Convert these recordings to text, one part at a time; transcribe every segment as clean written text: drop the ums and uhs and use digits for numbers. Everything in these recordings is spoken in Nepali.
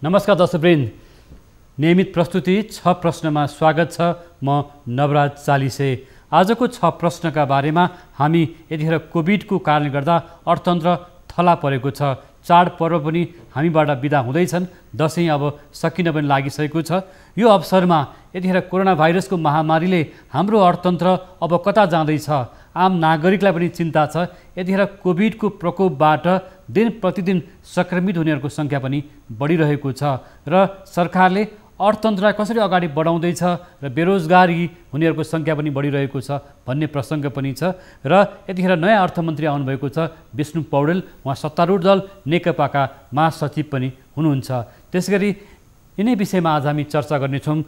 नमस्कार दर्शकवृन्द, नियमित प्रस्तुति 6 प्रश्नमा स्वागत छ। म नवराज चालिसे। आजको 6 प्रश्नका बारेमा हामी यतिखेर कोभिडको कारणले गर्दा अर्थतन्त्र थला परेको छ। चाडपर्व पनि हामीबाट बिदा हुँदैछन्। दसैँ अब सकिन पनि लागिसकेको छ। यो अवसरमा यतिखेर कोरोना भाइरसको महामारीले हाम्रो अर्थतन्त्र अब कता जाँदैछ, आम नागरिकलाई पनि चिन्ता छ। यतिखेर कोभिडको प्रकोपबाट दिन प्रतिदिन सङ्क्रमित हुनेहरूको सङ्ख्या पनि बढिरहेको छ र सरकारले अर्थतन्त्रलाई कसरी अगाडि बढाउँदैछ र बेरोजगारी हुनेहरूको सङ्ख्या पनि बढिरहेको छ भन्ने प्रसङ्ग पनि छ। र यतिखेर नयाँ अर्थमन्त्री आउनुभएको छ विष्णु पौडेल। उहाँ सत्तारूढ दल नेकपाका महासचिव पनि हुनुहुन्छ। त्यसगरी यिनै विषयमा आज हामी चर्चा गर्नेछौँ।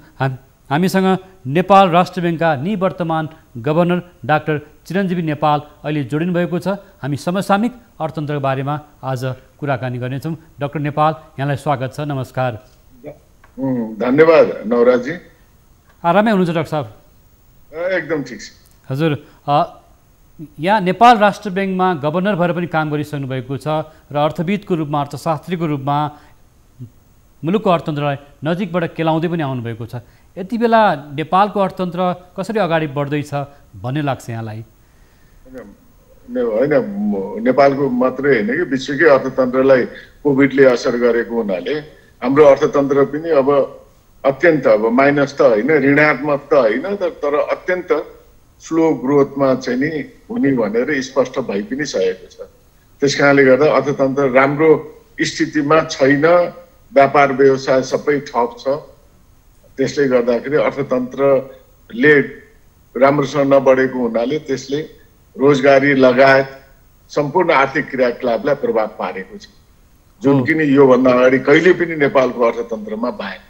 हामीसँग नेपाल राष्ट्र ब्याङ्कका निवर्तमान गभर्नर डाक्टर चिरञ्जीवी नेपाल अहिले जोडिनु भएको छ। हामी समसामयिक अर्थतन्त्रको बारेमा आज कुराकानी गर्नेछौँ। डाक्टर नेपाल, यहाँलाई स्वागत छ। नमस्कार। धन्यवाद नवराजी। आरामै हुनुहुन्छ डाक्टर साहब? एकदम ठिक छ हजुर। यहाँ नेपाल राष्ट्र ब्याङ्कमा गभर्नर भएर पनि काम गरिसक्नु भएको छ र अर्थविदको रूपमा, अर्थशास्त्रीको रूपमा मुलुकको अर्थतन्त्रलाई नजिकबाट केलाउँदै पनि आउनुभएको छ। यति बेला नेपालको अर्थतन्त्र कसरी अगाडि बढ्दैछ भन्ने लाग्छ यहाँलाई? होइन, नेपालको मात्रै होइन कि विश्वकै अर्थतन्त्रलाई कोभिडले असर गरेको हुनाले हाम्रो अर्थतन्त्र पनि अब अत्यन्त, अब माइनस त होइन, ऋणात्मक त होइन, तर अत्यन्त स्लो ग्रोथमा चाहिँ नि हुने भनेर स्पष्ट भइ पनि सकेको छ। त्यस कारणले गर्दा अर्थतन्त्र राम्रो स्थितिमा छैन। व्यापार व्यवसाय सबै ठप छ। त्यसले गर्दाखेरि अर्थतन्त्रले राम्रोसँग नबढेको हुनाले त्यसले रोजगारी लगायत सम्पूर्ण आर्थिक क्रियाकलापलाई प्रभाव पारेको छ, जुन कि योभन्दा अगाडि कहिले पनि नेपालको अर्थतन्त्रमा भएन।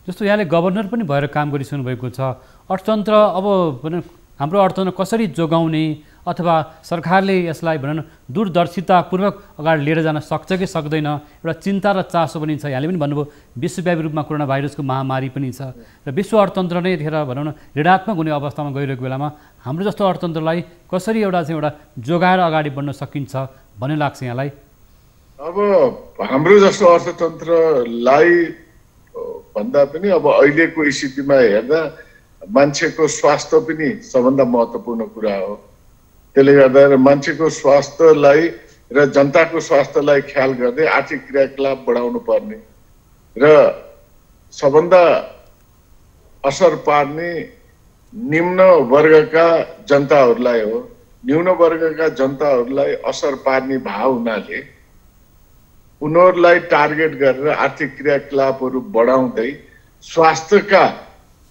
जस्तो यहाँले गभर्नर पनि भएर काम गरिसक्नु भएको छ। अर्थतन्त्र अब हाम्रो अर्थतन्त्र कसरी जोगाउने अथवा सरकारले यसलाई भनौँ न दूरदर्शितापूर्वक अगाडि लिएर जान सक्छ कि सक्दैन, एउटा चिन्ता र चासो पनि छ। यहाँले पनि भन्नुभयो विश्वव्यापी रूपमा कोरोना भाइरसको महामारी पनि छ र विश्व अर्थतन्त्र नै यतिखेर भनौँ न ऋणात्मक हुने अवस्थामा गइरहेको बेलामा हाम्रो जस्तो अर्थतन्त्रलाई कसरी एउटा जोगाएर अगाडि बढ्न सकिन्छ भन्ने लाग्छ यहाँलाई? अब हाम्रो जस्तो अर्थतन्त्रलाई भन्दा पनि अब अहिलेको स्थितिमा हेर्दा मान्छेको स्वास्थ्य पनि सबभन्दा महत्त्वपूर्ण कुरा हो। त्यसले गर्दा मान्छेको स्वास्थ्यलाई र जनताको स्वास्थ्यलाई ख्याल गर्दै आर्थिक क्रियाकलाप बढाउनु पर्ने र सबभन्दा असर पार्ने निम्न वर्गका जनताहरूलाई हो। निम्न वर्गका जनताहरूलाई असर पार्ने भाव हुनाले उनीहरूलाई टार्गेट गरेर आर्थिक क्रियाकलापहरू बढाउँदै स्वास्थ्यका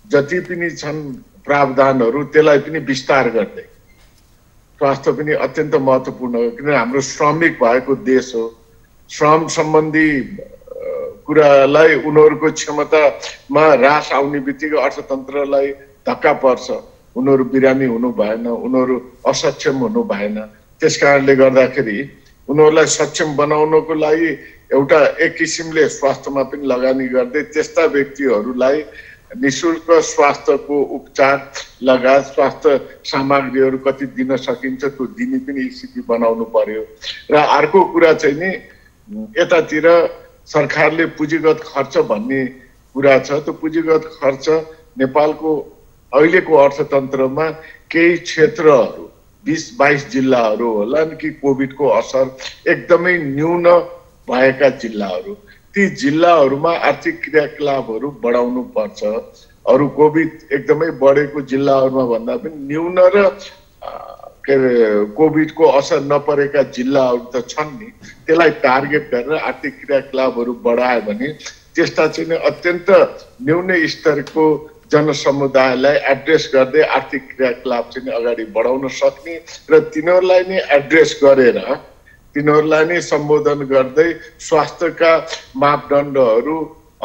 जति पनि छन् प्रावधानहरू त्यसलाई पनि विस्तार गर्दै, स्वास्थ्य पनि अत्यन्त महत्त्वपूर्ण हो किन हाम्रो श्रमिक भएको देश हो। श्रम सम्बन्धी कुरालाई उनीहरूको क्षमतामा ह्रास आउने बित्तिकै अर्थतन्त्रलाई धक्का पर्छ। उनीहरू बिरामी हुनु भएन, उनीहरू असक्षम हुनु भएन। त्यस कारणले गर्दाखेरि उनीहरूलाई सक्षम बनाउनको लागि एउटा एक किसिमले स्वास्थ्यमा पनि लगानी गर्दै त्यस्ता व्यक्तिहरूलाई निःशुल्क स्वास्थ्यको उपचार लगायत स्वास्थ्य सामग्रीहरू कति दिन सकिन्छ त्यो दिने पनि स्थिति बनाउनु पर्यो। र अर्को कुरा चाहिँ नि यतातिर सरकारले पुँजीगत खर्च भन्ने कुरा छ। त्यो पुँजीगत खर्च नेपालको अहिलेको अर्थतन्त्रमा केही क्षेत्रहरू 20-22 जिल्लाहरू होलान् कि कोभिडको असर एकदमै न्यून भएका जिल्लाहरू, ती जिल्लाहरूमा आर्थिक क्रियाकलापहरू बढाउनु पर्छ। अरू कोभिड एकदमै बढेको जिल्लाहरूमा भन्दा पनि न्यून र के अरे कोभिडको असर नपरेका जिल्लाहरू त छन् नि, त्यसलाई टार्गेट गरेर आर्थिक क्रियाकलापहरू बढायो भने त्यस्ता चाहिँ अत्यन्त न्यून स्तरको जनसमुदायलाई एड्रेस गर्दै आर्थिक क्रियाकलाप चाहिँ अगाडि बढाउन सक्ने र तिनीहरूलाई नै एड्रेस गरेर तिनीहरूलाई नै सम्बोधन गर्दै स्वास्थ्यका मापदण्डहरू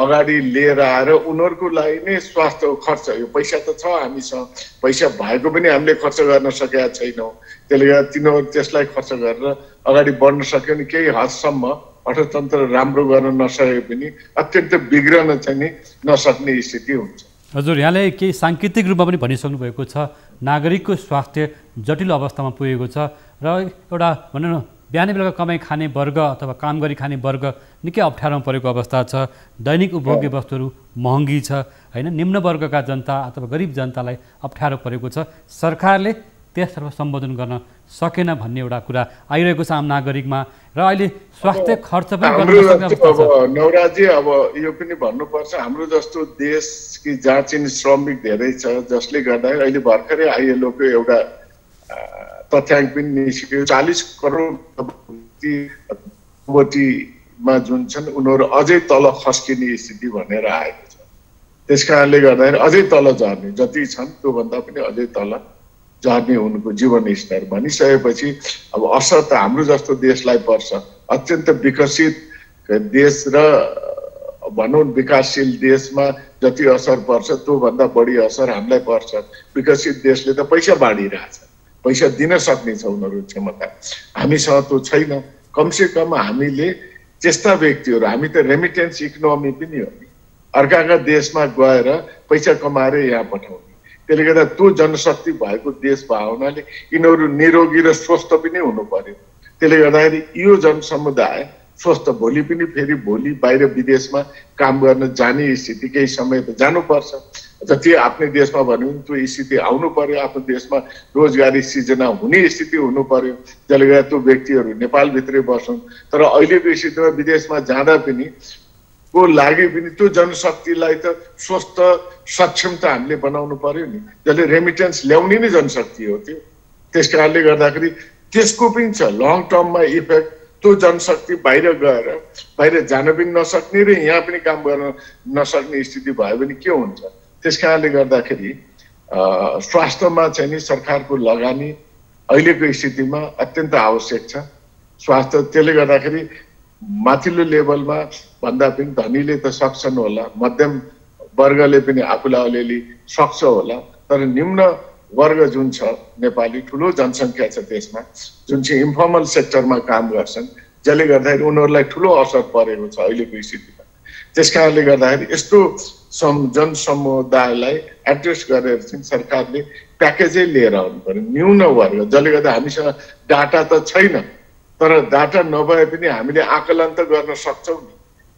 अगाडि लिएर आएर उनीहरूको लागि नै स्वास्थ्य खर्च, यो पैसा त छ हामीसँग, पैसा भएको पनि हामीले खर्च गर्न सकेका छैनौँ। त्यसले गर्दा तिनीहरू त्यसलाई खर्च गरेर अगाडि बढ्न सक्यो भने केही हदसम्म अर्थतन्त्र राम्रो गर्न नसके पनि अत्यन्त बिग्रन चाहिँ नि नसक्ने स्थिति हुन्छ। हजुर, यहाँले केही साङ्केतिक रूपमा पनि भनिसक्नु भएको छ नागरिकको स्वास्थ्य जटिल अवस्थामा पुगेको छ र एउटा भनौँ न बिहानै बेलुका कमाइ खाने वर्ग अथवा काम गरी खाने वर्ग निकै अप्ठ्यारोमा परेको अवस्था छ। दैनिक उपभोग्य वस्तुहरू महँगी छ होइन। निम्न वर्गका जनता अथवा गरिब जनतालाई अप्ठ्यारो परेको छ। सरकारले त्यसतर्फ सम्बोधन गर्न सकेन भन्ने एउटा कुरा आइरहेको छ आम नागरिकमा। र अहिले स्वास्थ्य खर्च पनि गर्न सक्ने अवस्था छ। नवराजी अब यो पनि भन्नुपर्छ, हाम्रो जस्तो देश कि जहाँ चाहिँ श्रमिक धेरै छ, जसले गर्दा अहिले भर्खरै आइएलओको एउटा तथ्याङ्क पनि निस्क्यो। 40 करोड पोभर्टीमा जुन छन् उनीहरू अझै तल खस्किने स्थिति भनेर आएको छ। त्यस कारणले गर्दाखेरि अझै तल झर्ने, जति छन् त्योभन्दा पनि अझै तल झर्ने उनको जीवन स्तर भनिसकेपछि अब असर त हाम्रो जस्तो देशलाई पर्छ। अत्यन्त विकसित देश र भनौँ विकासशील देशमा जति असर पर्छ त्योभन्दा बढी असर हामीलाई पर्छ। विकसित देशले त पैसा बाँडिरहेछ, पैसा दिन सक्ने छ उनीहरू क्षमता, हामीसँग त्यो छैन। कमसेकम हामीले त्यस्ता व्यक्तिहरू, हामी त रेमिटेन्स इकोनोमी पनि हो नि, अर्काका देशमा गएर पैसा कमाएर यहाँ पठाउने। त्यसले गर्दा त्यो जनशक्ति भएको देश भएको हुनाले यिनीहरू निरोगी र स्वस्थ पनि हुनु पर्यो। त्यसले गर्दाखेरि यो जनसमुदाय स्वस्थ भोलि पनि फेरि भोलि बाहिर विदेशमा काम गर्न जाने स्थिति केही समय त जानुपर्छ। जति आफ्नै देशमा भन्यो भने त्यो स्थिति आउनु पर्यो, आफ्नो देशमा रोजगारी सिर्जना हुने स्थिति हुनु पर्यो। त्यसले गर्दा त्यो व्यक्तिहरू नेपालभित्रै बस्छन्। तर अहिलेको स्थितिमा विदेशमा जाँदा पनि को लागि पनि त्यो जनशक्तिलाई त स्वस्थ सक्षम त हामीले बनाउनु पर्यो नि, जसले रेमिटेन्स ल्याउने नै जनशक्ति हो त्यो। त्यस कारणले गर्दाखेरि त्यसको पनि छ लङ टर्ममा इफेक्ट। त्यो जनशक्ति बाहिर गएर बाहिर जान पनि नसक्ने र यहाँ पनि काम गर्न नसक्ने स्थिति भयो भने के हुन्छ। त्यस कारणले गर्दाखेरि स्वास्थ्यमा चाहिँ नि सरकारको लगानी अहिलेको स्थितिमा अत्यन्त आवश्यक छ। स्वास्थ्य त्यसले गर्दाखेरि माथिल्लो लेभलमा भन्दा पनि धनीले त सक्छन् होला, मध्यम वर्गले पनि आफूलाई अलिअलि सक्छ होला, तर निम्न वर्ग जुन छ नेपाली ठुलो जनसङ्ख्या छ त्यसमा, जुन चाहिँ इन्फर्मल सेक्टरमा काम गर्छन्, जसले गर्दाखेरि उनीहरूलाई ठुलो असर परेको छ अहिलेको स्थितिमा। त्यस कारणले गर्दाखेरि यस्तो जनसमुदायलाई एड्रेस गरेर चाहिँ सरकारले प्याकेजै लिएर आउनु पर्यो। न्यून वर्ग, जसले गर्दा हामीसँग डाटा त छैन, तर डाटा नभए पनि हामीले आकलन त गर्न सक्छौँ नि।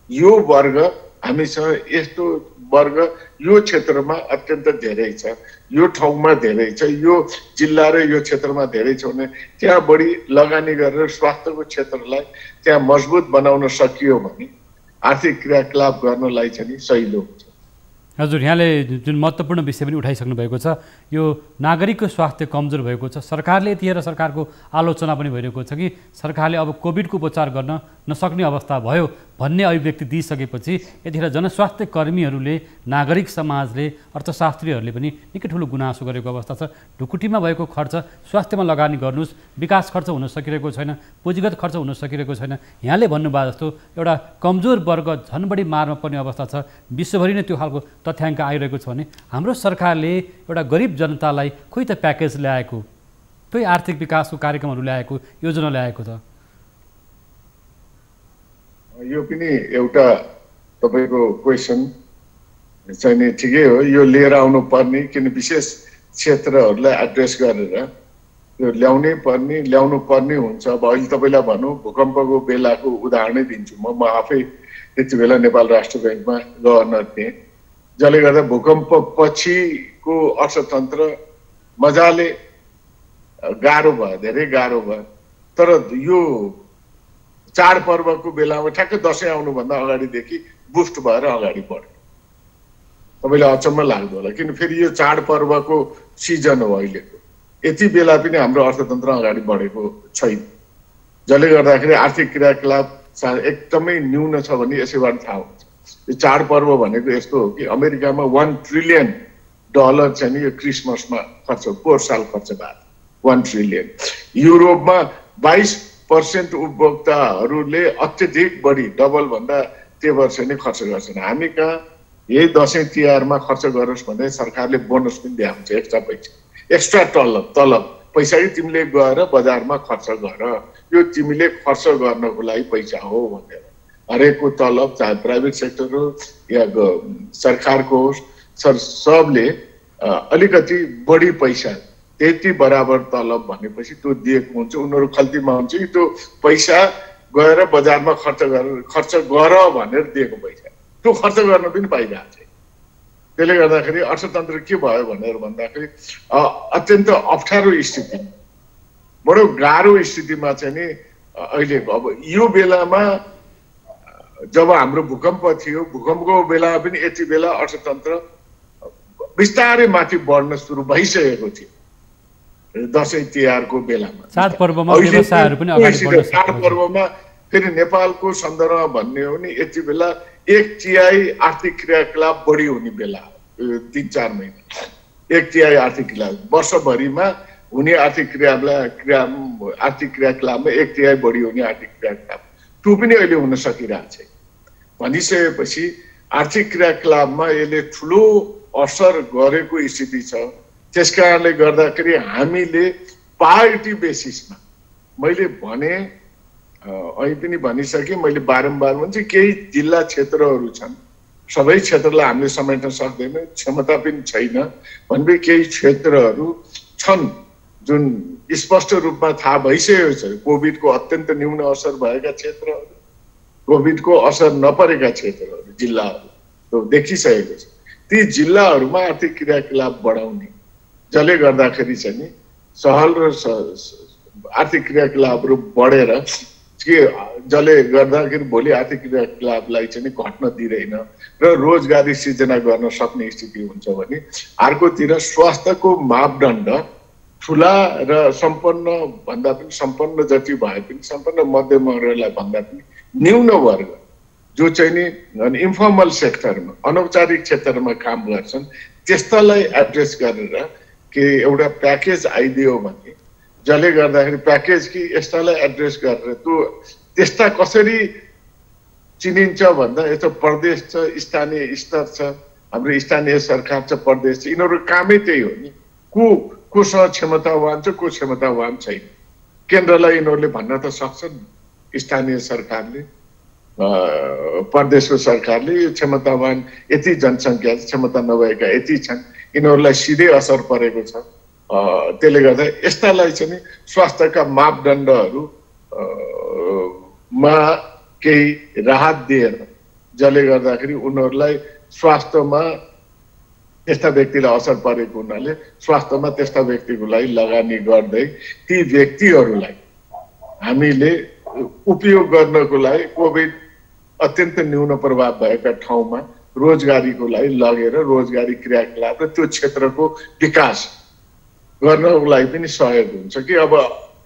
यो वर्ग हामीसँग, यस्तो वर्ग यो क्षेत्रमा अत्यन्त धेरै छ, यो ठाउँमा धेरै छ, यो जिल्ला र यो क्षेत्रमा धेरै छ भने त्यहाँ बढी लगानी गरेर स्वास्थ्यको क्षेत्रलाई त्यहाँ मजबुत बनाउन सकियो भने आर्थिक क्रियाकलाप गर्नलाई चाहिँ सहिलो हुन्छ। हजुर, यहाँले जुन महत्त्वपूर्ण विषय पनि उठाइसक्नु भएको छ, यो नागरिकको स्वास्थ्य कमजोर भएको छ। सरकारले यतिखेर सरकारको आलोचना पनि भइरहेको छ कि सरकारले अब कोभिडको उपचार गर्न नसक्ने अवस्था भयो भन्ने अभिव्यक्ति दिइसकेपछि यतिखेर जनस्वास्थ्य कर्मीहरूले, नागरिक समाजले, अर्थशास्त्रीहरूले पनि निकै ठुलो गुनासो गरेको अवस्था छ। ढुकुटीमा भएको खर्च स्वास्थ्यमा लगानी गर्नुहोस्, विकास खर्च हुन सकिरहेको छैन, पुँजीगत खर्च हुन सकिरहेको छैन। यहाँले भन्नुभयो जस्तो एउटा कमजोर वर्ग झन् बढी मारमा पर्ने अवस्था छ। विश्वभरि नै त्यो खालको तथ्याङ्क आइरहेको छ भने हाम्रो सरकारले एउटा गरिब जनतालाई खोइ त प्याकेज ल्याएको, खोइ आर्थिक विकासको कार्यक्रमहरू ल्याएको, योजना ल्याएको त। यो पनि एउटा तपाईँको क्वेसन चाहिँ नि ठिकै हो, यो लिएर आउनु पर्ने, किन विशेष क्षेत्रहरूलाई एड्रेस गरेर यो ल्याउनु पर्ने हुन्छ। अब अहिले तपाईँलाई भनौँ भूकम्पको बेलाको उदाहरणै दिन्छु म आफै त्यति बेला नेपाल राष्ट्र ब्याङ्कमा गभर्नर थिएँ, जसले गर्दा भूकम्प पछिको अर्थतन्त्र मजाले गाह्रो भयो, धेरै गाह्रो भयो। तर यो चाडपर्वको बेलामा ठ्याक्कै दसैँ आउनुभन्दा अगाडिदेखि बुस्ट भएर अगाडि बढ्यो। तपाईँलाई अचम्म लाग्दो होला, किन फेरि यो चाडपर्वको सिजन हो अहिलेको। यति बेला पनि हाम्रो अर्थतन्त्र अगाडि बढेको छैन, जसले गर्दाखेरि आर्थिक क्रियाकलाप एकदमै न्यून छ भने यसैबाट थाहा हुन्छ। यो चाडपर्व भनेको यस्तो हो कि अमेरिकामा $1 ट्रिलियन चाहिँ यो क्रिसमसमा खर्च, पोहोर साल खर्च भएको 1 ट्रिलियन। युरोपमा 22% उपभोक्ताहरूले अत्यधिक बढी, डबल भन्दा तेवर चाहिँ खर्च गर्छन्। हामी कहाँ यही दसैँ तिहारमा खर्च गरोस् भन्दै सरकारले बोनस पनि दिएको हुन्छ, एक्स्ट्रा पैसा, एक्स्ट्रा तलब पैसा कि तिमीले गएर बजारमा खर्च गर, यो तिमीले खर्च गर्नको लागि पैसा हो भनेर। हरेकको तलब, चाहे प्राइभेट सेक्टर हो या सरकारको होस्, सबले अलिकति बढी पैसा त्यति बराबर तलब भनेपछि त्यो दिएको हुन्छ, उनीहरू खल्तीमा हुन्छ कि त्यो पैसा गएर बजारमा खर्च गर भनेर दिएको पैसा त्यो खर्च गर्न पनि पाइरहेको छ। त्यसले गर्दाखेरि अर्थतन्त्र के भयो भनेर भन्दाखेरि अत्यन्त अप्ठ्यारो स्थिति, बडो गाह्रो स्थितिमा चाहिँ नि अहिले अब यो बेलामा जब हाम्रो भूकम्प थियो, भूकम्पको बेला पनि यति बेला अर्थतन्त्र बिस्तारै माथि बढ्न सुरु भइसकेको थियो। दसैँ तिहारको बेलामा चाडपर्वमा व्यवसायहरू पनि अगाडि बढ्न सक्छ। चाडपर्वमा फेरि नेपालको सन्दर्भमा भन्ने हो भने यति बेला 1/3 आर्थिक क्रियाकलाप बढी हुने बेला, 3-4 महिना 1/3 आर्थिक क्रियाकलाप वर्षभरिमा हुने आर्थिक क्रियाकलापमा 1/3 बढी हुने आर्थिक क्रियाकलाप त्यो पनि अहिले हुन सकिरहेको छ। भनिसकेपछि आर्थिक क्रियाकलापमा यसले ठुलो असर गरेको स्थिति छ। त्यस कारणले गर्दाखेरि हामीले पार्टी बेसिसमा, मैले भने अहिले पनि भनिसकेँ, मैले बारम्बार भन्छु केही जिल्ला क्षेत्रहरू छन्, सबै क्षेत्रलाई हामीले समेट्न सक्दैन, क्षमता पनि छैन भन्ने केही क्षेत्रहरू छन् जुन स्पष्ट रूपमा थाहा भइसकेको छ। कोभिडको अत्यन्त न्यून असर भएका क्षेत्रहरू, कोभिडको असर नपरेका क्षेत्रहरू, जिल्लाहरू त्यो देखिसकेको छ। ती जिल्लाहरूमा आर्थिक क्रियाकलाप बढाउने, जसले गर्दाखेरि चाहिँ नि सहल र आर्थिक क्रियाकलापहरू बढेर के जसले गर्दाखेरि भोलि आर्थिक क्रियाकलापलाई चाहिँ घट्न दिँदैन र रोजगारी सृजना गर्न सक्ने स्थिति हुन्छ भने अर्कोतिर स्वास्थ्यको मापदण्ड ठुला र सम्पन्न भन्दा पनि सम्पन्न जति भए पनि सम्पन्न मध्यम वर्गलाई भन्दा पनि न्यून वर्ग जो चाहिँ नि इन्फर्मल सेक्टरमा, अनौपचारिक क्षेत्रमा काम गर्छन्, त्यस्तालाई एड्रेस गरेर के एउटा प्याकेज आइदियो भने, जसले गर्दाखेरि प्याकेज कि यस्तालाई एड्रेस गरेर त्यो त्यस्ता कसरी चिनिन्छ भन्दा यस्तो प्रदेश छ, स्थानीय स्तर छ, हाम्रो स्थानीय सरकार छ, प्रदेश छ, यिनीहरू कामै त्यही हो नि। कोसँग क्षमतावान छ, को क्षमतावान छैन, केन्द्रलाई यिनीहरूले भन्न त सक्छन्, स्थानीय सरकारले, प्रदेशको सरकारले यो क्षमतावान यति जनसङ्ख्या क्षमता नभएका यति छन्, यिनीहरूलाई सिधै असर परेको छ। त्यसले गर्दा यस्तालाई चाहिँ नि स्वास्थ्यका मापदण्डहरू मा केही राहत दिएर, जसले गर्दाखेरि उनीहरूलाई स्वास्थ्यमा त्यस्ता व्यक्तिलाई असर परेको हुनाले स्वास्थ्यमा त्यस्ता व्यक्तिको लागि लगानी गर्दै ती व्यक्तिहरूलाई हामीले उपयोग गर्नको लागि कोभिड अत्यन्त न्यून प्रभाव भएका ठाउँमा रोजगारीको लागि लगेर रोजगारी क्रियाकलाप र त्यो क्षेत्रको विकास गर्नको लागि पनि सहयोग हुन्छ कि। अब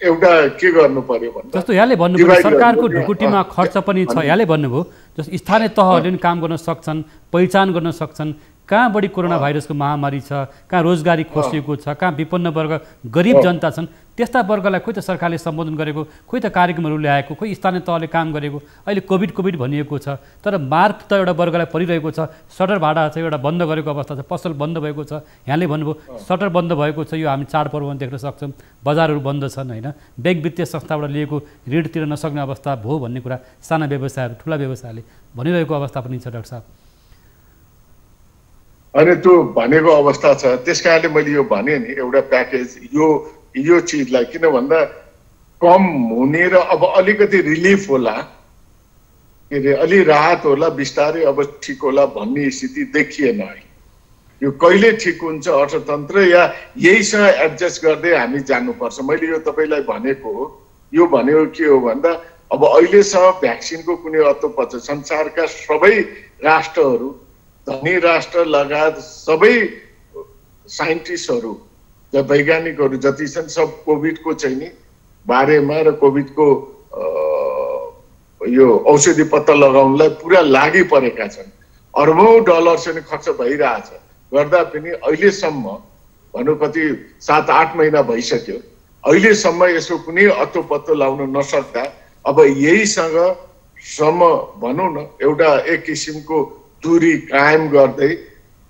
एउटा के गर्नु पर्यो भन्दा जस्तो यहाँले भन्नुभयो सरकारको ढुकुटीमा खर्च पनि छ, यहाँले भन्नुभयो जस्तो स्थानीय तहहरूले पनि काम गर्न सक्छन्, पहिचान गर्न सक्छन् कहाँ बढी कोरोना भाइरसको महामारी छ, कहाँ रोजगारी खोसिएको छ, कहाँ विपन्न वर्ग गरिब जनता छन्, त्यस्ता वर्गलाई खोइ त सरकारले सम्बोधन गरेको, खोइ त कार्यक्रमहरू ल्याएको, खोइ स्थानीय तहले काम गरेको। अहिले कोभिड भनिएको छ तर मार्क त एउटा वर्गलाई परिरहेको छ। सटर भाडा छ, एउटा बन्द गरेको अवस्था छ, पसल बन्द भएको छ। यहाँले भन्नुभयो सटर बन्द भएको छ, यो हामी चाडपर्वमा देख्न सक्छौँ, बजारहरू बन्द छन् होइन, ब्याङ्क वित्तीय संस्थाबाट लिएको ऋण तिर्न नसक्ने अवस्था भयो भन्ने कुरा साना व्यवसायहरू ठुला व्यवसायले भनिरहेको अवस्था पनि छ डाक्टर साहब। अनि त्यो भनेको अवस्था छ, त्यस कारणले मैले यो भने नि एउटा प्याकेज यो चिजलाई किन भन्दा कम हुने र अब अलिकति रिलिफ होला, के अरे अलि राहत होला, बिस्तारै अब ठिक होला भन्ने स्थिति देखिएन। यो कहिले ठिक हुन्छ अर्थतन्त्र या यहीसँग एडजस्ट गर्दै हामी जानुपर्छ। मैले यो तपाईँलाई भनेको हो, यो भनेको के हो भन्दा अब अहिलेसम्म भ्याक्सिनको कुनै अत्तोपत्तो संसारका सबै राष्ट्रहरू, धनी राष्ट्र लगायत सबै साइन्टिस्टहरू र वैज्ञानिकहरू जति छन् सब कोभिडको चाहिँ नि बारेमा र कोभिडको यो औषधि पत्ता लगाउनलाई पुरा लागि परेका छन्। अर्बौं डलर चाहिँ खर्च भइरहेछ गर्दा पनि अहिलेसम्म भनौँ कति 7-8 महिना भइसक्यो, अहिलेसम्म यसको कुनै अत्तोपत्तो लाउन नसक्दा अब यहीसँग भनौँ न एउटा एक किसिमको दूरी कायम गर्दै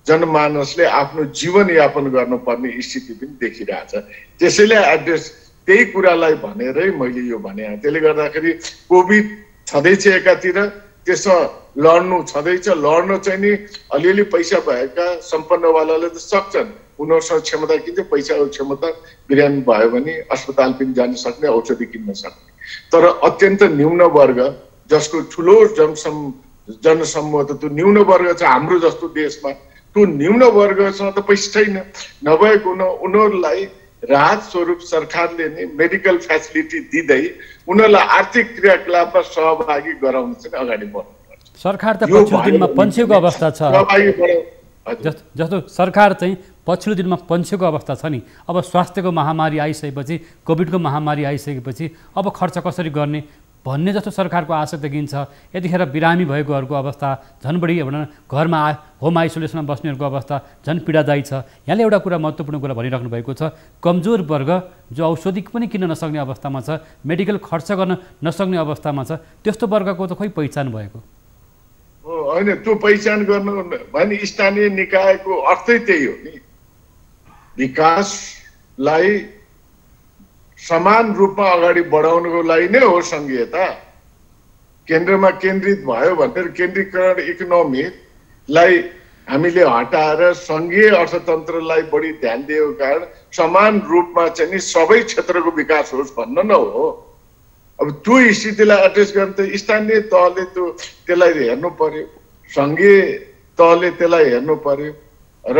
जनमानसले आफ्नो जीवनयापन गर्नुपर्ने स्थिति पनि देखिरहेछ। त्यसैले एड्रेस त्यही कुरालाई भनेरै मैले यो भने। त्यसले गर्दाखेरि कोभिड छँदैछ एकातिर, त्यसमा लड्नु छँदैछ। लड्न चाहिँ नि अलिअलि पैसा भएका सम्पन्नवालाले त सक्छन्, उनीहरूसँग क्षमता किन्छ, पैसाको क्षमता बिरामी भयो भने अस्पताल पनि जान सक्ने, औषधि किन्न सक्ने। तर अत्यन्त न्यून वर्ग जसको ठुलो जनसमूह त त्यो न्यून वर्ग छ हाम्रो जस्तो देशमा, त्यो न्यून वर्गसँग त पैसा छैन। नभएको उनीहरूलाई राहत स्वरूप सरकारले नै मेडिकल फेसिलिटी दिँदै उनीहरूलाई आर्थिक क्रियाकलापमा सहभागी गराउन चाहिँ अगाडि बढ्नुपर्छ। सरकार त पछिल्लो दिनमा पन्छेको अवस्था छ, जस्तो सरकार चाहिँ पछिल्लो दिनमा पन्छेको अवस्था छ नि। अब स्वास्थ्यको महामारी आइसकेपछि, कोभिडको महामारी आइसकेपछि अब खर्च कसरी गर्ने भन्ने जस्तो सरकारको आशा देखिन्छ। यतिखेर बिरामी भएकोहरूको अवस्था झन् बढी, घरमा होम आइसोलेसनमा बस्नेहरूको अवस्था झन् पीडादायी छ। यहाँले एउटा कुरा महत्त्वपूर्ण कुरा भनिराख्नु भएको छ, कमजोर वर्ग जो औषधि पनि किन्न नसक्ने अवस्थामा छ, मेडिकल खर्च गर्न नसक्ने अवस्थामा छ, त्यस्तो वर्गको त खोइ पहिचान भएको होइन। त्यो पहिचान गर्नु भने स्थानीय निकायको अर्थै त्यही हो नि, विकासलाई समान रूपमा अगाडि बढाउनको लागि नै हो सङ्घीयता। केन्द्रमा केन्द्रित भयो भनेर केन्द्रीकरण इकोनोमीलाई हामीले हटाएर सङ्घीय अर्थतन्त्रलाई बढी ध्यान दिएको कारण समान रूपमा चाहिँ नि सबै क्षेत्रको विकास होस् भन्न न हो। अब त्यो स्थितिलाई एड्रेस गर्न त स्थानीय तहले त्यसलाई हेर्नु पर्यो, सङ्घीय तहले त्यसलाई हेर्नु पर्यो र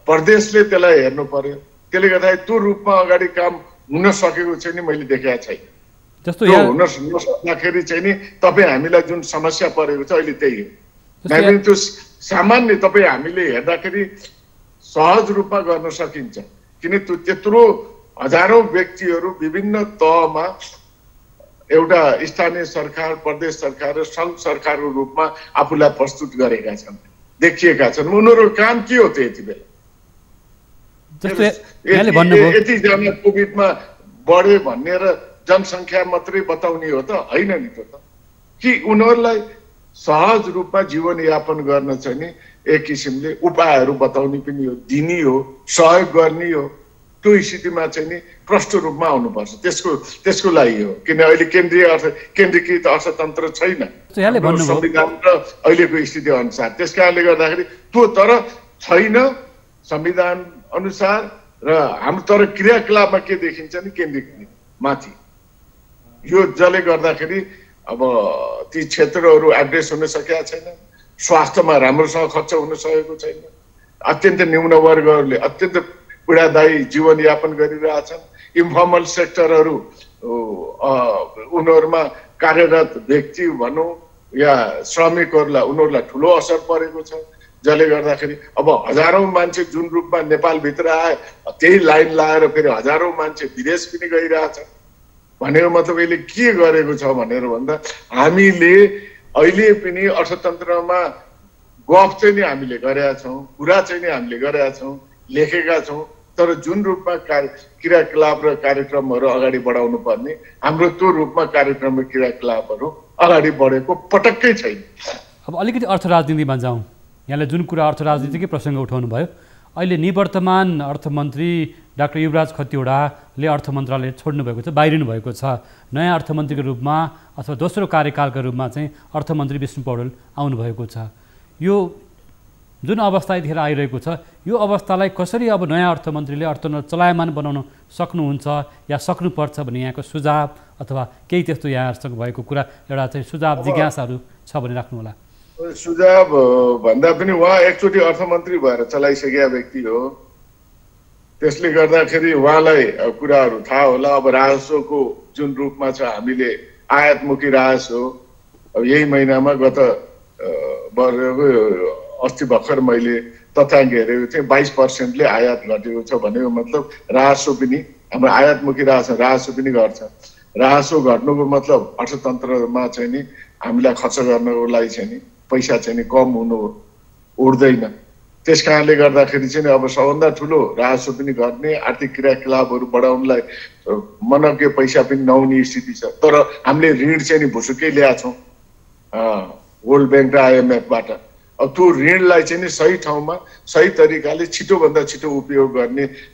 प्रदेशले त्यसलाई हेर्नु पर्यो। त्यसले गर्दाखेरि त्यो रूपमा अगाडि काम हुन सकेको चाहिँ नि मैले देखेको छैन। जस्तो हुन नसक्दाखेरि चाहिँ नि तपाईँ हामीलाई जुन समस्या परेको छ अहिले त्यही हो। त्यो सामान्य तपाईँ हामीले हेर्दाखेरि सहज रूपमा गर्न सकिन्छ, किन त्यो त्यत्रो हजारौँ व्यक्तिहरू विभिन्न तहमा एउटा स्थानीय सरकार, प्रदेश सरकार र सङ्घ सरकारको रूपमा आफूलाई प्रस्तुत गरेका छन्, देखिएका छन्। उनीहरूको काम के हो त यति बेला? यतिजना कोभिडमा बढ्यो भन्ने र जनसङ्ख्या मात्रै बताउने हो त होइन नि। त कि उनीहरूलाई सहज रूपमा जीवनयापन गर्न चाहिँ नि एक किसिमले उपायहरू बताउने पनि हो, दिने हो, सहयोग गर्ने हो। त्यो स्थितिमा चाहिँ नि प्रष्ट रूपमा आउनुपर्छ। त्यसको लागि हो, किन अहिले केन्द्रीकृत अर्थतन्त्र छैन संविधान र अहिलेको स्थिति अनुसार। त्यस कारणले गर्दाखेरि त्यो तर छैन संविधान अनुसार र हाम्रो तर क्रियाकलापमा के देखिन्छ नि केन्द्रीकृत माथि। यो जसले गर्दाखेरि अब ती क्षेत्रहरू एड्रेस हुन सकेका छैन, स्वास्थ्यमा राम्रोसँग खर्च हुन सकेको छैन, अत्यन्त न्यून वर्गहरूले अत्यन्त पीडादायी जीवनयापन गरिरहेछन्। इन्फर्मल सेक्टरहरू उनीहरूमा कार्यरत व्यक्ति भनौँ या श्रमिकहरूलाई उनीहरूलाई ठुलो असर परेको छ, जसले गर्दाखेरि अब हजारौँ मान्छे जुन रूपमा नेपालभित्र आए त्यही लाइन लाएर फेरि हजारौँ मान्छे विदेश पनि गइरहेछन्। भनेको मतलब यसले के गरेको छ भनेर भन्दा हामीले अहिले पनि अर्थतन्त्रमा गफ चाहिँ नि हामीले गरेका छौँ, कुरा चाहिँ नि हामीले गरेका छौँ, लेखेका छौँ, तर जुन रूपमा क्रियाकलाप र कार्यक्रमहरू अगाडि बढाउनु पर्ने हाम्रो त्यो रूपमा कार्यक्रम र क्रियाकलापहरू अगाडि बढेको पटक्कै छैन। अब अलिकति अर्थ राजनीतिमा जाउँ। यहाँले जुन कुरा अर्थ राजनीतिकै प्रसङ्ग उठाउनु भयो, अहिले निवर्तमान अर्थमन्त्री डाक्टर युवराज खतिवडाले अर्थ मन्त्रालय छोड्नु भएको छ, बाहिरिनु भएको छ। नयाँ अर्थमन्त्रीको रूपमा अथवा दोस्रो कार्यकालका रूपमा चाहिँ अर्थमन्त्री विष्णु पौडेल आउनुभएको छ। यो जुन अवस्था यतिखेर आइरहेको छ, यो अवस्थालाई कसरी अब नयाँ अर्थमन्त्रीले अर्थतन्त्र चलायमान बनाउन सक्नुहुन्छ या सक्नुपर्छ भन्ने यहाँको सुझाव अथवा केही त्यस्तो यहाँहरूसँग भएको कुरा एउटा चाहिँ सुझाव जिज्ञासाहरू छ भने राख्नुहोला। सुझाव भन्दा पनि उहाँ एकचोटि अर्थमन्त्री भएर चलाइसकेका व्यक्ति हो, त्यसले गर्दाखेरि उहाँलाई कुराहरू थाहा होला। अब राजस्वको जुन रूपमा छ हामीले आयातमुखी राजस्व हो। अब यही महिनामा गत अस्ति भर्खर मैले तथ्याङ्क हेरेको थिएँ, 22%ले आयात घटेको छ भनेको मतलब राजस्व पनि हाम्रो आयातमुखी राजस्व पनि घट्छ। राजस्व घट्नुको मतलब अर्थतन्त्रमा चाहिँ नि हामीलाई खर्च गर्नको लागि चाहिँ नि पैसा चाहिँ नि कम हुनु उड्दैन। त्यस कारणले गर्दाखेरि चाहिँ अब सबभन्दा ठुलो राजस्व पनि घट्ने, आर्थिक क्रियाकलापहरू बढाउनलाई मनज्ञ पैसा पनि नहुने स्थिति छ। तर हामीले ऋण चाहिँ नि भुसुकै ल्याएको छौँ वर्ल्ड ब्याङ्क र IMF-बाट। अब त्यो ऋणलाई चाहिँ नि सही ठाउँमा सही तरिकाले छिटोभन्दा छिटो उपयोग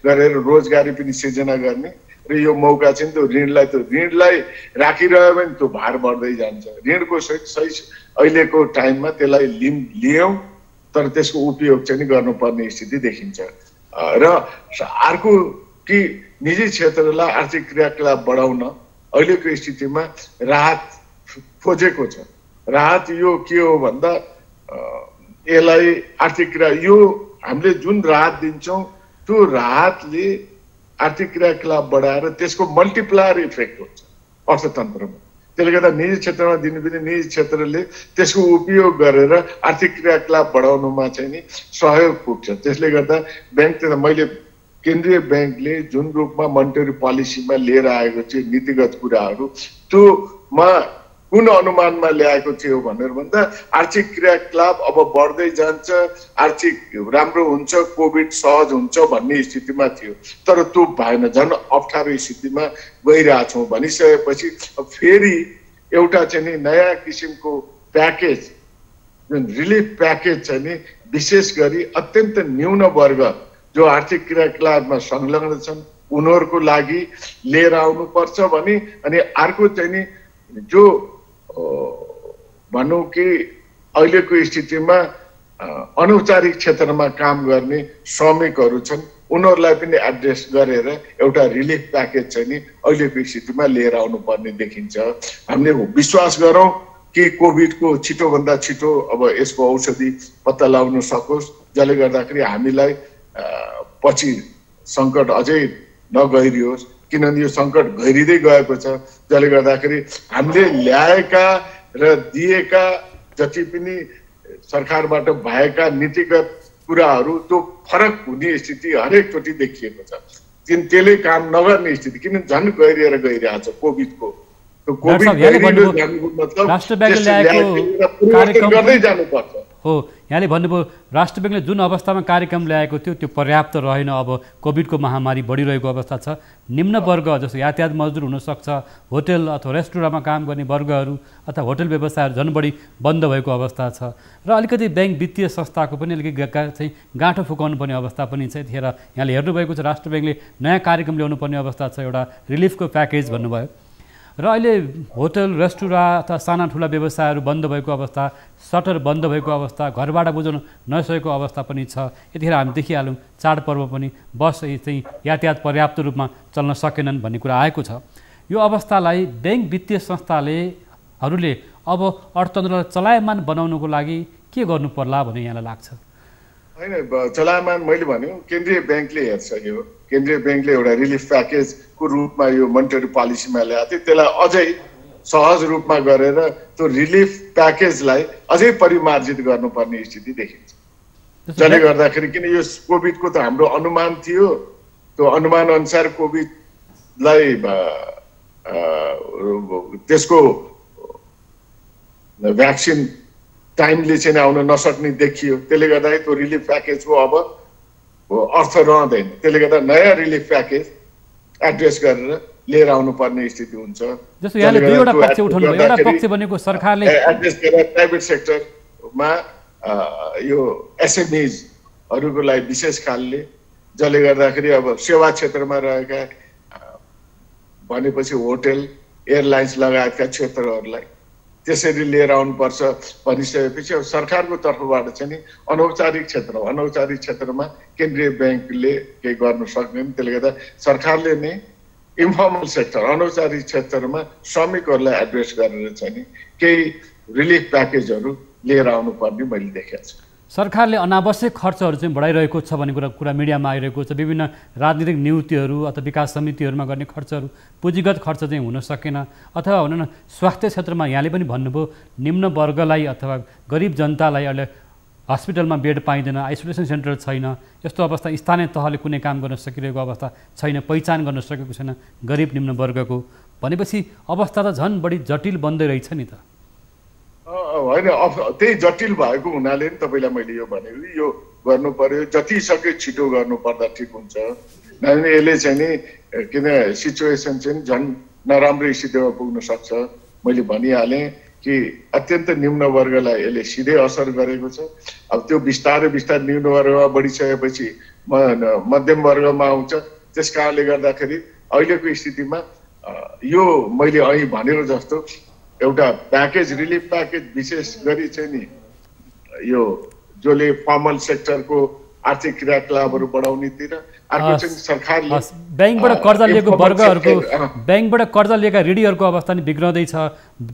गरेर रोजगारी पनि सिर्जना गर्ने र यो मौका चाहिँ त्यो ऋणलाई राखिरह्यो भने त्यो भार बढ्दै जान्छ। ऋणको सही अहिलेको टाइममा त्यसलाई लियौँ तर त्यसको उपयोग चाहिँ गर्नुपर्ने स्थिति देखिन्छ। र अर्को कि निजी क्षेत्रलाई आर्थिक क्रियाकलाप बढाउन अहिलेको स्थितिमा राहत खोजेको छ। राहत यो के हो भन्दा यसलाई आर्थिक क्रिया यो हामीले जुन राहत दिन्छौँ त्यो राहतले आर्थिक क्रियाकलाप बढाएर त्यसको मल्टिप्लायर इफेक्ट हुन्छ अर्थतन्त्रमा। त्यसले गर्दा निजी क्षेत्रमा दिनुपर्ने निजी क्षेत्रले त्यसको उपयोग गरेर आर्थिक क्रियाकलाप बढाउनुमा चाहिँ नि सहयोग पुग्छ। त्यसले गर्दा बैंक मैले केन्द्रीय बैंकले जुन रूपमा मोनेटरी पोलिसीमा लिएर आएको थियो नीतिगत कुराहरू त्योमा कुन अनुमानमा ल्याएको थियो भनेर भन्दा आर्थिक क्रियाकलाप अब बढ्दै जान्छ, आर्थिक राम्रो हुन्छ, कोभिड सहज हुन्छ भन्ने स्थितिमा थियो। तर त्यो भएन, झन् अप्ठ्यारो स्थितिमा गइरहेछौँ भनिसकेपछि फेरि एउटा चाहिँ नि नयाँ किसिमको प्याकेज जुन रिलिफ प्याकेज चाहिँ नि विशेष गरी अत्यन्त न्यून वर्ग जो आर्थिक क्रियाकलापमा संलग्न छन् उनीहरूको लागि लिएर आउनुपर्छ भने अनि अर्को चाहिँ नि जो भनौँ कि अहिलेको स्थितिमा अनौपचारिक क्षेत्रमा काम गर्ने श्रमिकहरू छन् उनीहरूलाई पनि एड्रेस गरेर एउटा रिलिफ प्याकेज चाहिँ नि अहिलेको स्थितिमा लिएर आउनुपर्ने देखिन्छ। हामीले विश्वास गरौँ कि कोभिडको छिटोभन्दा छिटो अब यसको औषधि पत्ता लगाउन सकोस्, जसले गर्दाखेरि हामीलाई पछि सङ्कट अझै नगहिरियोस्, किनभने यो सङ्कट गहिरिँदै गएको छ। जसले गर्दाखेरि हामीले ल्याएका र दिएका जति पनि सरकारबाट भएका नीतिगत कुराहरू त्यो फरक हुने स्थिति हरेकचोटि देखिएको छ। त्यसले काम नगर्ने स्थिति किन झन् गहिरिएर गइरहेछ कोभिडको। कोभिड गहिरिँदै जानुको मतलब गर्दै जानुपर्छ। हो, यहाँले भन्नुभयो राष्ट्र ब्याङ्कले जुन अवस्थामा कार्यक्रम ल्याएको थियो त्यो पर्याप्त रहेन। अब कोभिडको महामारी बढिरहेको अवस्था छ। निम्न वर्ग जस्तो यातायात मजदुर हुनसक्छ, होटल अथवा रेस्टुरेन्टमा काम गर्ने वर्गहरू अथवा होटल व्यवसायहरू झन् बढी बन्द भएको अवस्था छ र अलिकति ब्याङ्क वित्तीय संस्थाको पनि अलिकति चाहिँ गाँठो फुकाउनु पर्ने अवस्था पनि छ। यतिखेर यहाँले हेर्नुभएको छ राष्ट्र ब्याङ्कले नयाँ कार्यक्रम ल्याउनु पर्ने अवस्था छ, एउटा रिलिफको प्याकेज भन्नुभयो। र अहिले होटल रेस्टुरेन्ट अथवा साना ठुला व्यवसायहरू बन्द भएको अवस्था, सटर बन्द भएको अवस्था, घरबाट बुझाउन नसकेको अवस्था पनि छ। यतिखेर हामी देखिहाल्यौँ चाडपर्व पनि बस चाहिँ यातायात पर्याप्त रूपमा चल्न सकेनन् भन्ने कुरा आएको छ। यो अवस्थालाई ब्याङ्क वित्तीय संस्थाहरूले अब अर्थतन्त्रलाई चलायमान बनाउनुको लागि के गर्नु पर्ला भन्ने यहाँलाई लाग्छ? होइन, चलायमान मैले भन्यो केन्द्रीय ब्याङ्कले हेर्छ। यो केन्द्रीय ब्याङ्कले एउटा रिलिफ प्याकेजको रूपमा यो मोनेटरी पोलिसीमा ल्याएको थियो, त्यसलाई अझै सहज रूपमा गरेर त्यो रिलिफ प्याकेजलाई अझै परिमार्जित गर्नुपर्ने स्थिति देखिन्छ। जसले गर्दाखेरि किन यो कोभिडको त हाम्रो अनुमान थियो, त्यो अनुमान अनुसार कोभिडलाई त्यसको भ्याक्सिन टाइमले चाहिँ आउन नसक्ने देखियो। त्यसले गर्दाखेरि त्यो रिलिफ प्याकेजको अब अर्थ रहँदैन। त्यसले गर्दा नयाँ रिलिफ प्याकेज एड्रेस गरेर लिएर आउनुपर्ने स्थिति हुन्छ। जस्तो यहाँले दुईवटा पक्ष उठाउनु भयो। एउटा पक्ष भनेको सरकारले एड्रेस गरेर प्राइभेट सेक्टरमा यो एसएमइजहरूको लागि विशेष खालले, जसले गर्दाखेरि अब सेवा क्षेत्रमा रहेका भनेपछि होटल एयरलाइन्स लगायतका क्षेत्रहरूलाई त्यसरी लिएर आउनुपर्छ भनिसकेपछि अब सरकारको तर्फबाट चाहिँ नि अनौपचारिक क्षेत्रमा केन्द्रीय ब्याङ्कले केही गर्नु सक्दैन। त्यसले गर्दा सरकारले नै इन्फर्मल सेक्टर अनौपचारिक क्षेत्रमा श्रमिकहरूलाई एड्रेस गरेर चाहिँ नि केही रिलिफ प्याकेजहरू लिएर आउनुपर्ने मैले देखेको छु। सरकारले अनावश्यक खर्चहरू चाहिँ बढाइरहेको छ भन्ने कुरा मिडियामा आइरहेको छ। विभिन्न राजनीतिक नियुक्तिहरू अथवा विकास समितिहरूमा गर्ने खर्चहरू, पुँजीगत खर्च चाहिँ हुन सकेन। अथवा भनौँ न स्वास्थ्य क्षेत्रमा यहाँले पनि भन्नुभयो निम्न वर्गलाई अथवा गरिब जनतालाई अहिले हस्पिटलमा बेड पाइँदैन, आइसोलेसन सेन्टर छैन, यस्तो अवस्था स्थानीय तहले कुनै काम गर्न सकिरहेको अवस्था छैन, पहिचान गर्न सकेको छैन गरिब निम्न वर्गको भनेपछि अवस्था त झन् बढी जटिल बन्दै रहेछ नि त। होइन, त्यही जटिल भएको हुनाले नि तपाईँलाई मैले यो भनेको यो गर्नु पर्यो, जति सके छिटो गर्नुपर्दा ठिक हुन्छ। किनभने यसले चाहिँ नि किन सिचुएसन चाहिँ झन् नराम्रो स्थितिमा पुग्न सक्छ। मैले भनिहालेँ कि अत्यन्त निम्न वर्गलाई यसले सिधै असर गरेको छ। अब त्यो बिस्तारै निम्न वर्गमा बढिसकेपछि मध्यम वर्गमा आउँछ। त्यस कारणले गर्दाखेरि अहिलेको स्थितिमा यो मैले अहिले भनेको जस्तो एउटा प्याकेज रिलिफ प्याकेज विशेष गरी चाहिँ नि यो जसले फर्मल सेक्टरको आर्थिक क्रियाकलापहरू बढाउनेतिर अर्को चाहिँ सरकारले ब्याङ्कबाट कर्जा लिएको वर्गहरूको ब्याङ्कबाट कर्जा लिएका ऋणीहरूको अवस्था नि बिग्रँदैछ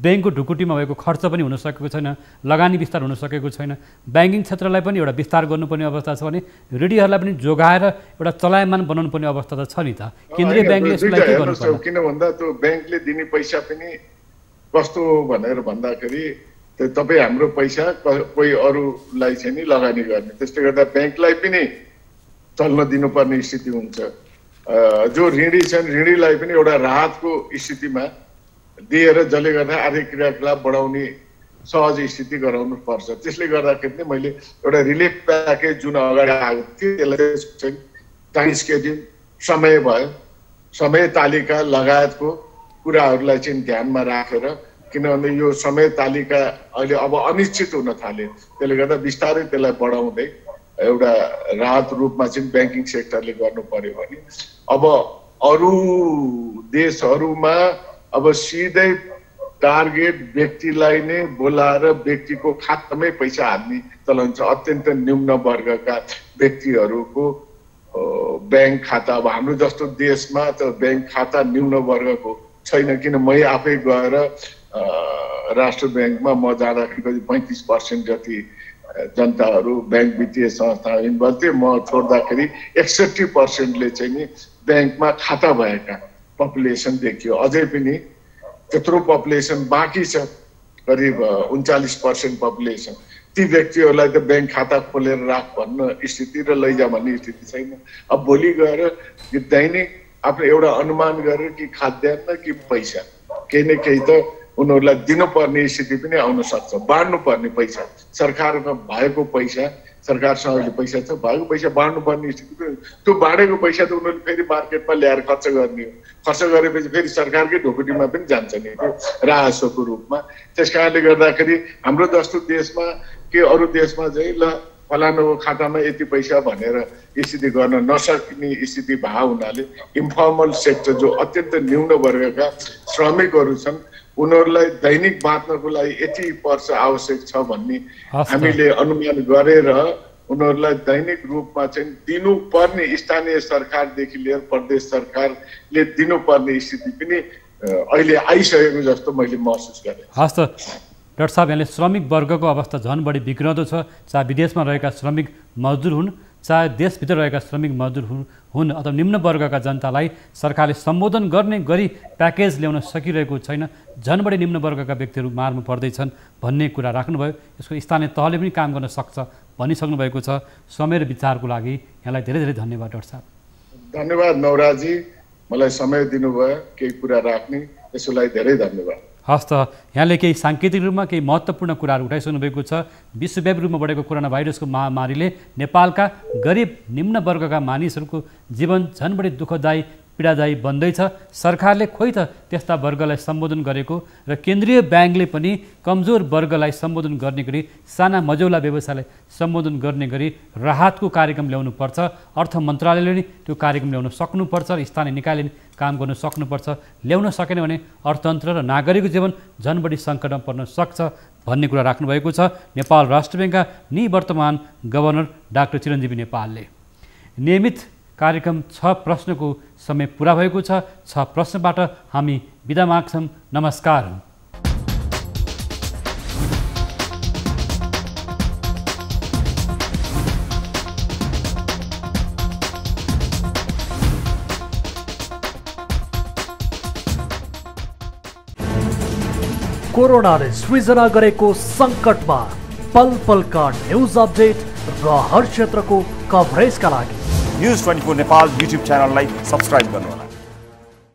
ब्याङ्कको ढुकुटीमा भएको खर्च पनि हुन सकेको छैन लगानी विस्तार हुन सकेको छैन ब्याङ्किङ क्षेत्रलाई पनि एउटा विस्तार गर्नुपर्ने अवस्था छ भने ऋणीहरूलाई पनि जोगाएर एउटा चलायमान बनाउनु पर्ने अवस्था त छ नि त केन्द्रीय ब्याङ्कले यसलाई के गर्नुपर्छ किन भन्दा त्यो ब्याङ्कले दिने पैसा पनि कस्तो भनेर भन्दाखेरि तपाईँ हाम्रो पैसा कोही अरूलाई चाहिँ नि लगानी गर्ने त्यसले गर्दा ब्याङ्कलाई पनि चल्न दिनुपर्ने स्थिति हुन्छ जो ऋणी छन् ऋणीलाई पनि एउटा राहतको स्थितिमा दिएर जसले गर्दा आर्थिक क्रियाकलाप बढाउने सहज स्थिति गराउनु पर्छ त्यसले गर्दाखेरि नै मैले एउटा रिलिफ प्याकेज जुन अगाडि आएको थियो त्यसलाई टाइम स्केड्युल समय भयो समय तालिका लगायतको कुराहरूलाई चाहिँ ध्यानमा राखेर किनभने यो समय तालिका अहिले अब अनिश्चित हुन थाल्यो त्यसले गर्दा बिस्तारै त्यसलाई बढाउँदै एउटा राहत रूपमा चाहिँ ब्याङ्किङ सेक्टरले गर्नु पर्यो भने अब अरू देशहरूमा अब सिधै टार्गेट व्यक्तिलाई नै बोलाएर व्यक्तिको खातामै पैसा हाल्ने चलन छ अत्यन्त निम्न वर्गका व्यक्तिहरूको ब्याङ्क खाता अब हाम्रो जस्तो देशमा त ब्याङ्क खाता निम्न वर्गको छैन किन मै आफै गएर राष्ट्र ब्याङ्कमा म जाँदाखेरि 35% जति जनताहरू ब्याङ्क वित्तीय संस्था इन्भल्भ थिए म छोड्दाखेरि 61%ले चाहिँ नि ब्याङ्कमा खाता भएका पपुलेसन देखियो अझै पनि त्यत्रो पपुलेसन बाँकी छ करिब 39% पपुलेसन ती व्यक्तिहरूलाई त ब्याङ्क खाता खोलेर राख भन्न स्थिति र लैजा भन्ने स्थिति छैन अब भोलि गएर यो दैनिक आफ्नो एउटा अनुमान गरेर कि खाद्यान्न कि पैसा केही न केही त उनीहरूलाई दिनुपर्ने स्थिति पनि आउन सक्छ बाँड्नु पर्ने पैसा सरकारमा भएको पैसा सरकारसँग अहिले पैसा छ भएको पैसा बाँड्नु पर्ने स्थिति पनि त्यो बाँडेको पैसा त उनीहरूले फेरि मार्केटमा ल्याएर खर्च गर्ने हो खर्च गरेपछि फेरि सरकारकै ढुकुटीमा पनि जान्छ नि त्यो राजस्वको रूपमा त्यस कारणले गर्दाखेरि हाम्रो जस्तो देशमा के अरू देशमा चाहिँ ल फलानुको खातामा यति पैसा भनेर स्थिति गर्न नसक्ने स्थिति भए हुनाले इन्फर्मल सेक्टर जो अत्यन्त न्यून वर्गका श्रमिकहरू छन् उनीहरूलाई दैनिक बाँच्नको लागि यति वर्ष आवश्यक छ भन्ने हामीले अनुमान गरेर उनीहरूलाई दैनिक रूपमा चाहिँ दिनुपर्ने स्थानीय सरकारदेखि लिएर प्रदेश सरकारले दिनुपर्ने स्थिति पनि अहिले आइसकेको जस्तो मैले महसुस गरेँ। हस् त डाक्टर साहब यहाँले श्रमिक वर्गको अवस्था झन् बढी बिग्रँदो छ चाहे विदेशमा रहेका श्रमिक मजदुर हुन् चाहे देशभित्र रहेका श्रमिक मजदुर हुन् अथवा निम्न वर्गका जनतालाई सरकारले सम्बोधन गर्ने गरी प्याकेज ल्याउन सकिरहेको छैन झन् बढी निम्न वर्गका व्यक्तिहरू मारमा पर्दैछन् भन्ने कुरा राख्नुभयो यसको स्थानीय तहले पनि काम गर्न सक्छ भनिसक्नु भएको छ समय र विचारको लागि यहाँलाई धेरै धेरै धन्यवाद डाक्टर साहब। धन्यवाद नवराजी मलाई समय दिनुभयो केही कुरा राख्ने त्यसको लागि धेरै धन्यवाद। हस् त यहाँले केही साङ्केतिक रूपमा केही महत्त्वपूर्ण कुराहरू उठाइसक्नु भएको छ विश्वव्यापी रूपमा बढेको कोरोना भाइरसको महामारीले नेपालका गरिब निम्न वर्गका मानिसहरूको जीवन झन् बढी दुःखदायी पीडादायी बन्दैछ सरकारले खोइ त त्यस्ता वर्गलाई सम्बोधन गरेको र केन्द्रीय ब्याङ्कले पनि कमजोर वर्गलाई सम्बोधन गर्ने गरी साना मझौला व्यवसायलाई सम्बोधन गर्ने गरी राहतको कार्यक्रम ल्याउनुपर्छ अर्थ मन्त्रालयले नि त्यो कार्यक्रम ल्याउन सक्नुपर्छ र स्थानीय निकायले काम गर्न सक्नुपर्छ ल्याउन सकेन भने अर्थतन्त्र र नागरिकको जीवन झन् बढी सङ्कटमा पर्न सक्छ भन्ने कुरा राख्नुभएको छ नेपाल राष्ट्र ब्याङ्कका निवर्तमान गभर्नर डाक्टर चिरञ्जीवी नेपालले। नियमित कार्यक्रम 6 प्रश्नको समय पुरा भएको छ 6 प्रश्नबाट हामी बिदा माग्छौँ। नमस्कार। कोरोनाले सृजना गरेको सङ्कटमा पल पलका न्युज अपडेट र हर क्षेत्रको कभरेजका लागि न्युज 24 नेपाल युट्युब च्यानललाई सब्स्क्राइब गर्नुहोला।